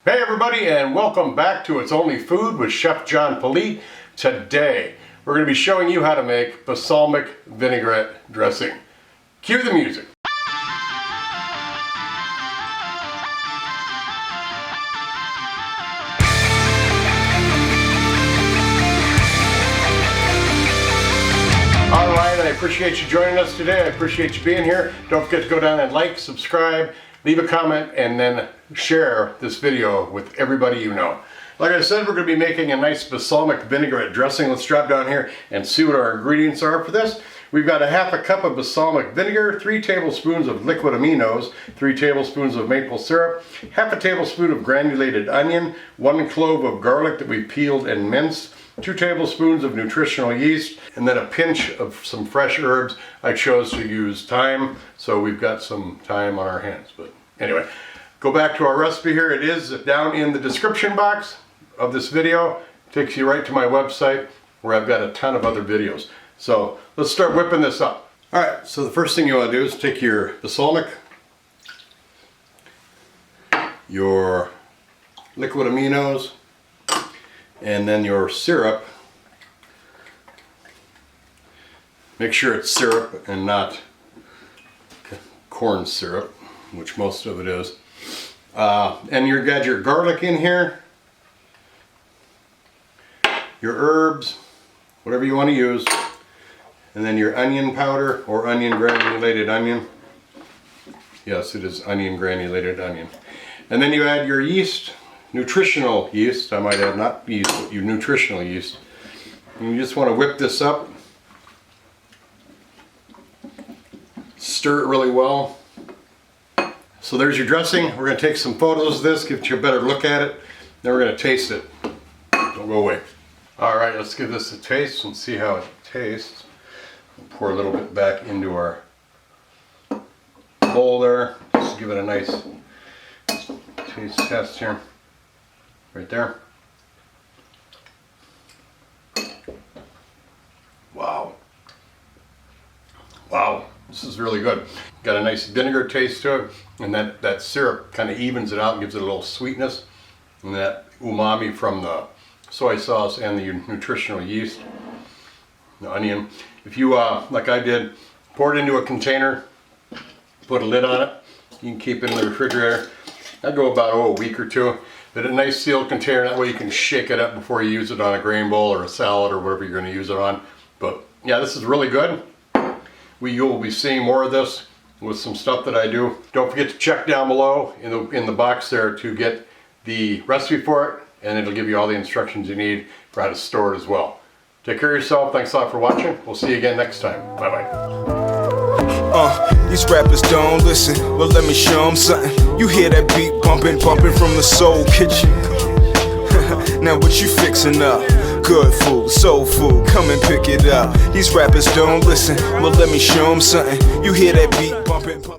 Hey everybody, and welcome back to It's Only Food with Chef John Politte. Today we're going to be showing you how to make balsamic vinaigrette dressing. Cue the music. Alright, I appreciate you joining us today. I appreciate you being here. Don't forget to go down and like, subscribe, leave a comment, and then share this video with everybody you know. Like I said, we're going to be making a nice balsamic vinaigrette dressing. Let's drop down here and see what our ingredients are for this. We've got a half a cup of balsamic vinegar, 3 tablespoons of liquid aminos, 3 tablespoons of maple syrup, half a tablespoon of granulated onion, 1 clove of garlic that we peeled and minced, 2 tablespoons of nutritional yeast, and then a pinch of some fresh herbs. I chose to use thyme, so we've got some thyme on our hands. But anyway, go back to our recipe here. It is down in the description box of this video. It takes you right to my website where I've got a ton of other videos. So let's start whipping this up. Alright, so the first thing you want to do is take your balsamic, your liquid aminos, and then your syrup. Make sure it's syrup and not corn syrup, which most of it is. And you've got your garlic in here, your herbs, whatever you want to use, and then your onion powder or onion granulated onion. Yes, it is onion granulated onion. And then you add your yeast, nutritional yeast, I might add, not yeast, but your nutritional yeast. And you just want to whip this up. Stir it really well. So there's your dressing. We're going to take some photos of this, give you a better look at it. Then we're going to taste it. Don't go away. Alright, let's give this a taste and see how it tastes. We'll pour a little bit back into our bowl there. Just give it a nice taste test here. Right there. Wow. Wow, this is really good. Got a nice vinegar taste to it, and that syrup kind of evens it out and gives it a little sweetness. And that umami from the soy sauce and the nutritional yeast, the onion. If you, like I did, pour it into a container, put a lid on it, you can keep it in the refrigerator. I'd go about a week or two. But a nice sealed container, that way you can shake it up before you use it on a grain bowl or a salad or whatever you're going to use it on. But yeah, this is really good. You'll be seeing more of this with some stuff that I do. Don't forget to check down below in the box there to get the recipe for it, and it'll give you all the instructions you need for how to store it as well. Take care of yourself. Thanks a lot for watching. We'll see you again next time. Bye-bye. These rappers don't listen, well let me show them something. You hear that beat bumping from the soul kitchen. Now what you fixing up? Good food, soul food, come and pick it up. These rappers don't listen, well let me show them something. You hear that beat bumping